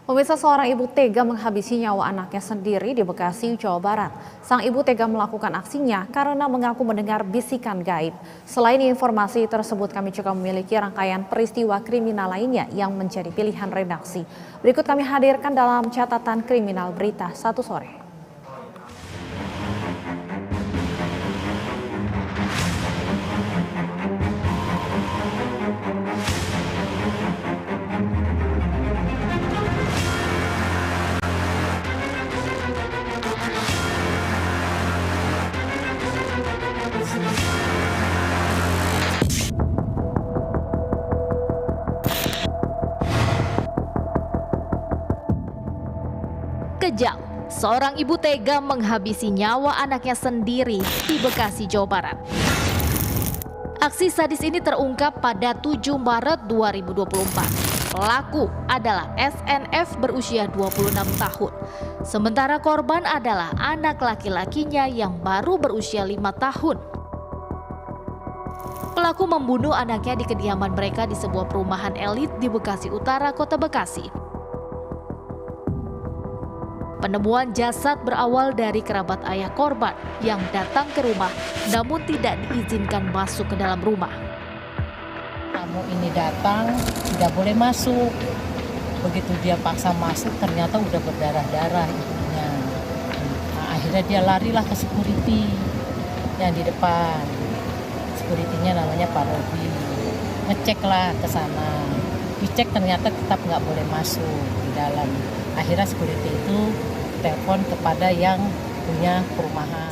Pemirsa, seorang ibu tega menghabisi nyawa anaknya sendiri di Bekasi, Jawa Barat. Sang ibu tega melakukan aksinya karena mengaku mendengar bisikan gaib. Selain informasi tersebut, kami juga memiliki rangkaian peristiwa kriminal lainnya yang menjadi pilihan redaksi. Berikut kami hadirkan dalam catatan kriminal berita 1 sore. Kejam, seorang ibu tega menghabisi nyawa anaknya sendiri di Bekasi, Jawa Barat. Aksi sadis ini terungkap pada 7 Maret 2024. Pelaku adalah SNF berusia 26 tahun. Sementara korban adalah anak laki-lakinya yang baru berusia 5 tahun. Pelaku membunuh anaknya di kediaman mereka di sebuah perumahan elit di Bekasi Utara, Kota Bekasi. Penemuan jasad berawal dari kerabat ayah korban yang datang ke rumah namun tidak diizinkan masuk ke dalam rumah. Tamu ini datang, tidak boleh masuk. Begitu dia paksa masuk, ternyata udah berdarah-darah ibunya. Nah, akhirnya dia larilah ke security yang di depan. Security-nya namanya Pak Robi. Ngeceklah ke sana. Dicek ternyata tetap nggak boleh masuk di dalam. Akhirnya security itu telepon kepada yang punya perumahan.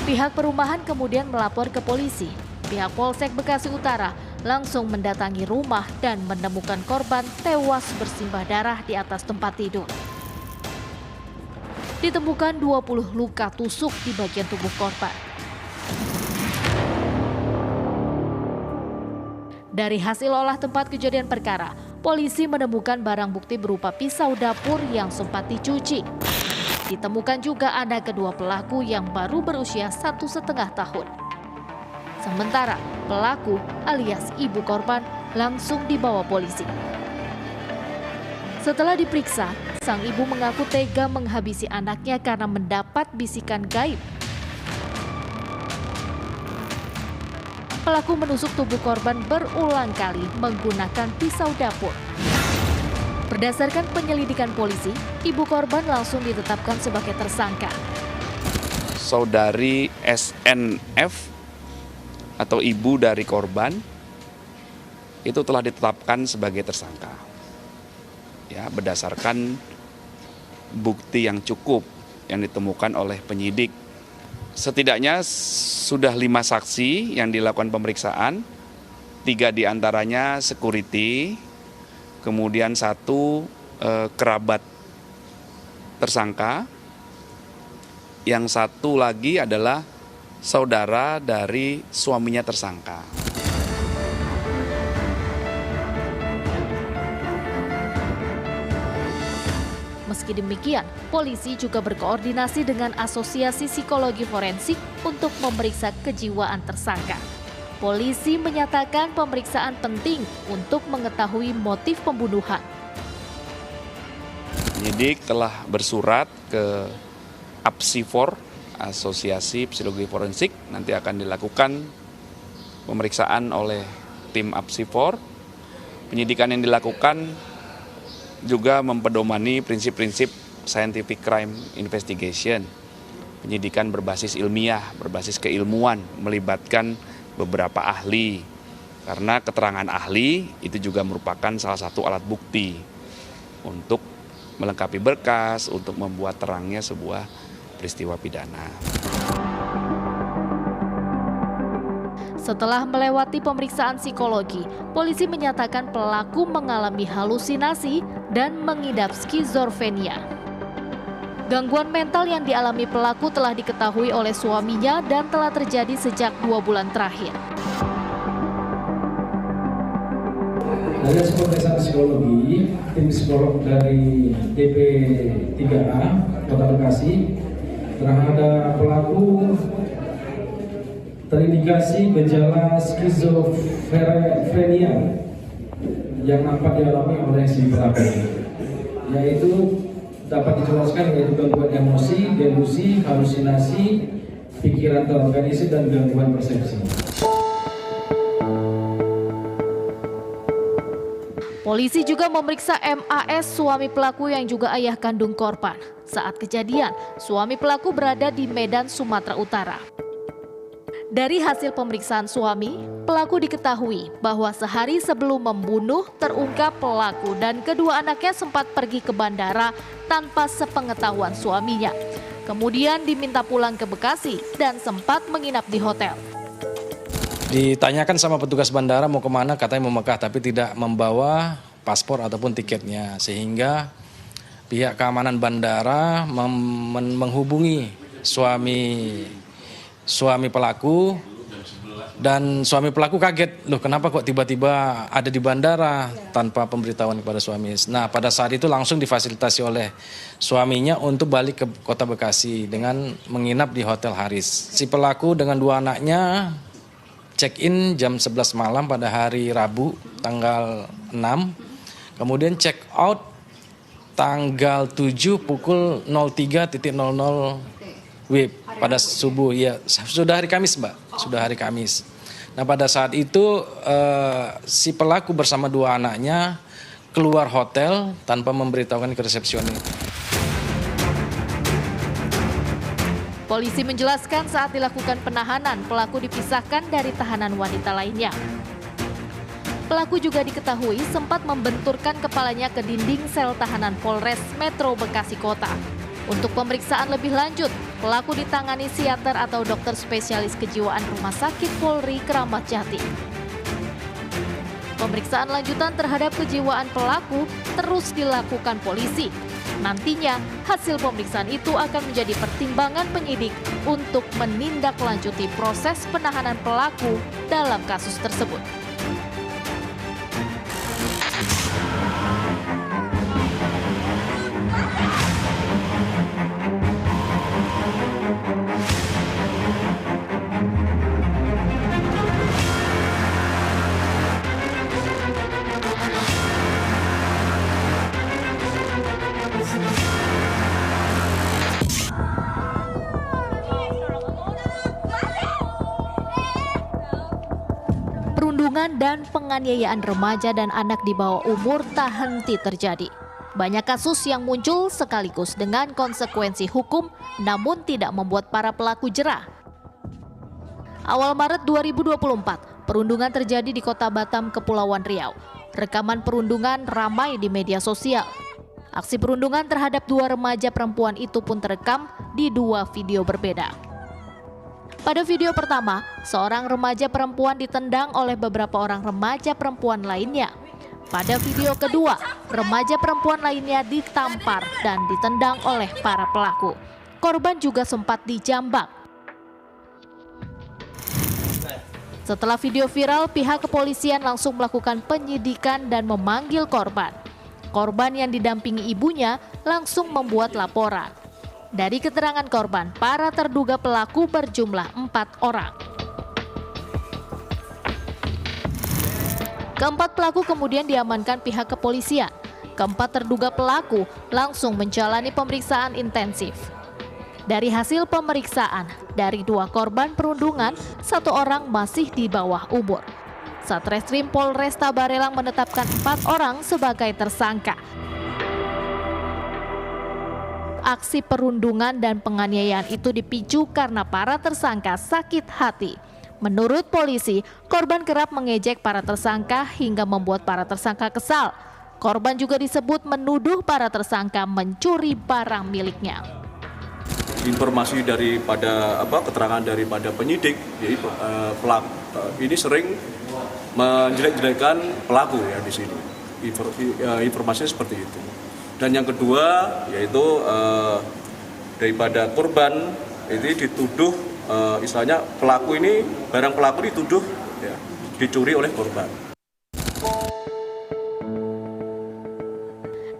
Pihak perumahan kemudian melapor ke polisi. Pihak Polsek Bekasi Utara langsung mendatangi rumah dan menemukan korban tewas bersimbah darah di atas tempat tidur. Ditemukan 20 luka tusuk di bagian tubuh korban. Dari hasil olah tempat kejadian perkara, polisi menemukan barang bukti berupa pisau dapur yang sempat dicuci. Ditemukan juga anak kedua pelaku yang baru berusia 1,5 tahun. Sementara pelaku alias ibu korban langsung dibawa polisi. Setelah diperiksa, sang ibu mengaku tega menghabisi anaknya karena mendapat bisikan gaib. Pelaku menusuk tubuh korban berulang kali menggunakan pisau dapur. Berdasarkan penyelidikan polisi, ibu korban langsung ditetapkan sebagai tersangka. Saudari SNF atau ibu dari korban itu telah ditetapkan sebagai tersangka. Ya, berdasarkan bukti yang cukup yang ditemukan oleh penyidik. Setidaknya sudah 5 saksi yang dilakukan pemeriksaan, 3 diantaranya security, kemudian 1 kerabat tersangka, yang 1 lagi adalah saudara dari suaminya tersangka. Meski demikian, polisi juga berkoordinasi dengan Asosiasi Psikologi Forensik untuk memeriksa kejiwaan tersangka. Polisi menyatakan pemeriksaan penting untuk mengetahui motif pembunuhan. Penyidik telah bersurat ke APSIFOR, Asosiasi Psikologi Forensik, nanti akan dilakukan pemeriksaan oleh tim APSIFOR. Penyidikan yang dilakukan juga mempedomani prinsip-prinsip scientific crime investigation. Penyidikan berbasis ilmiah, berbasis keilmuan, melibatkan beberapa ahli. Karena keterangan ahli itu juga merupakan salah satu alat bukti untuk melengkapi berkas, untuk membuat terangnya sebuah peristiwa pidana. Setelah melewati pemeriksaan psikologi, polisi menyatakan pelaku mengalami halusinasi dan mengidap skizofrenia. Gangguan mental yang dialami pelaku telah diketahui oleh suaminya dan telah terjadi sejak 2 bulan terakhir. Dari hasil pemeriksaan psikologi, tim psikolog dari DP3A Kota Bekasi terhadap pelaku terindikasi gejala skizofrenia yang nampak dialami oleh si pelaku, yaitu dapat dijelaskan yaitu gangguan emosi, delusi, halusinasi, pikiran terorganisir, dan gangguan persepsi. Polisi juga memeriksa MAS, suami pelaku yang juga ayah kandung korban. Saat kejadian, suami pelaku berada di Medan, Sumatera Utara. Dari hasil pemeriksaan suami, pelaku diketahui bahwa sehari sebelum membunuh terungkap pelaku dan kedua anaknya sempat pergi ke bandara tanpa sepengetahuan suaminya. Kemudian diminta pulang ke Bekasi dan sempat menginap di hotel. Ditanyakan sama petugas bandara mau kemana, katanya mau Mekah, tapi tidak membawa paspor ataupun tiketnya. Sehingga pihak keamanan bandara menghubungi suami pelaku, dan suami pelaku kaget, loh kenapa kok tiba-tiba ada di bandara tanpa pemberitahuan kepada suami. Nah pada saat itu langsung difasilitasi oleh suaminya untuk balik ke kota Bekasi dengan menginap di Hotel Haris. Si pelaku dengan dua anaknya check-in jam 11 malam pada hari Rabu tanggal 6, kemudian check-out tanggal 7 pukul 03.00 WIB pada subuh, ya sudah hari Kamis Mbak, sudah hari Kamis. Nah pada saat itu si pelaku bersama dua anaknya keluar hotel tanpa memberitahukan ke resepsionis. Polisi menjelaskan saat dilakukan penahanan, pelaku dipisahkan dari tahanan wanita lainnya. Pelaku juga diketahui sempat membenturkan kepalanya ke dinding sel tahanan Polres Metro Bekasi Kota. Untuk pemeriksaan lebih lanjut, pelaku ditangani psikiater atau dokter spesialis kejiwaan Rumah Sakit Polri Kramat Jati. Pemeriksaan lanjutan terhadap kejiwaan pelaku terus dilakukan polisi. Nantinya, hasil pemeriksaan itu akan menjadi pertimbangan penyidik untuk menindaklanjuti proses penahanan pelaku dalam kasus tersebut. Perundungan dan penganiayaan remaja dan anak di bawah umur tak henti terjadi. Banyak kasus yang muncul sekaligus dengan konsekuensi hukum, namun tidak membuat para pelaku jera. Awal Maret 2024, perundungan terjadi di Kota Batam, Kepulauan Riau. Rekaman perundungan ramai di media sosial. Aksi perundungan terhadap dua remaja perempuan itu pun terekam di dua video berbeda. Pada video pertama, seorang remaja perempuan ditendang oleh beberapa orang remaja perempuan lainnya. Pada video kedua, remaja perempuan lainnya ditampar dan ditendang oleh para pelaku. Korban juga sempat dijambak. Setelah video viral, pihak kepolisian langsung melakukan penyidikan dan memanggil korban. Korban yang didampingi ibunya langsung membuat laporan. Dari keterangan korban, para terduga pelaku berjumlah 4 orang. Keempat pelaku kemudian diamankan pihak kepolisian. Keempat terduga pelaku langsung menjalani pemeriksaan intensif. Dari hasil pemeriksaan, dari 2 korban perundungan, 1 orang masih di bawah umur. Satreskrim Polresta Barelang menetapkan 4 orang sebagai tersangka. Aksi perundungan dan penganiayaan itu dipicu karena para tersangka sakit hati. Menurut polisi, korban kerap mengejek para tersangka hingga membuat para tersangka kesal. Korban juga disebut menuduh para tersangka mencuri barang miliknya. Informasi daripada keterangan daripada penyidik, jadi pelaku ini sering menjelek-jelekan pelaku ya di sini. Informasinya seperti itu. Dan yang kedua yaitu daripada korban itu dituduh istilahnya pelaku ini, barang pelaku dituduh ya, dicuri oleh korban.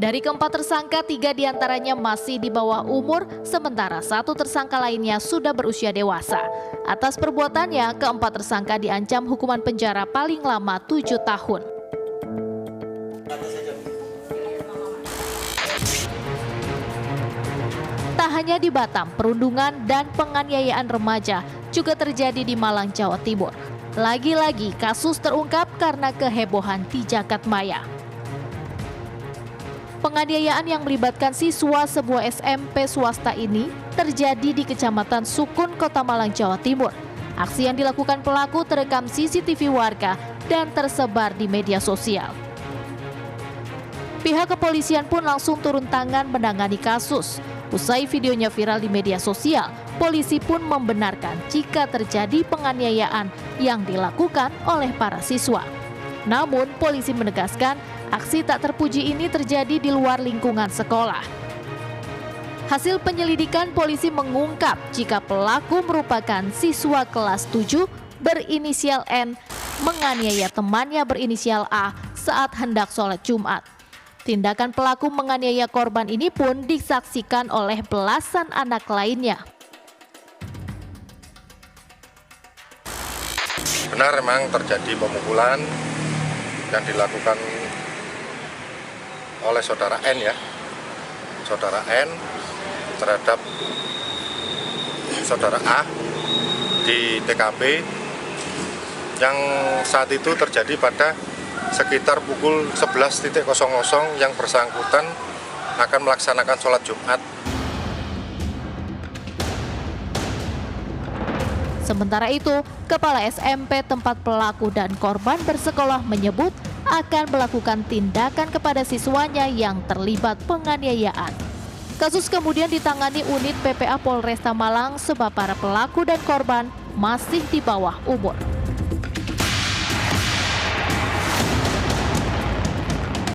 Dari keempat tersangka, 3 diantaranya masih di bawah umur, sementara 1 tersangka lainnya sudah berusia dewasa. Atas perbuatannya, keempat tersangka diancam hukuman penjara paling lama 7 tahun. Tak hanya di Batam, perundungan dan penganiayaan remaja juga terjadi di Malang, Jawa Timur. Lagi-lagi kasus terungkap karena kehebohan di Jagadmaya. Penganiayaan yang melibatkan siswa sebuah SMP swasta ini terjadi di Kecamatan Sukun, Kota Malang, Jawa Timur. Aksi yang dilakukan pelaku terekam CCTV warga dan tersebar di media sosial. Pihak kepolisian pun langsung turun tangan menangani kasus. Usai videonya viral di media sosial, polisi pun membenarkan jika terjadi penganiayaan yang dilakukan oleh para siswa. Namun, polisi menegaskan aksi tak terpuji ini terjadi di luar lingkungan sekolah. Hasil penyelidikan, polisi mengungkap jika pelaku merupakan siswa kelas 7 berinisial N menganiaya temannya berinisial A saat hendak sholat Jumat. Tindakan pelaku menganiaya korban ini pun disaksikan oleh belasan anak lainnya. Benar memang terjadi pemukulan yang dilakukan oleh saudara N ya. Saudara N terhadap saudara A di TKP yang saat itu terjadi pada sekitar pukul 11.00 yang bersangkutan akan melaksanakan sholat Jumat. Sementara itu, Kepala SMP tempat pelaku dan korban bersekolah menyebut akan melakukan tindakan kepada siswanya yang terlibat penganiayaan. Kasus kemudian ditangani unit PPA Polresta Malang sebab para pelaku dan korban masih di bawah umur.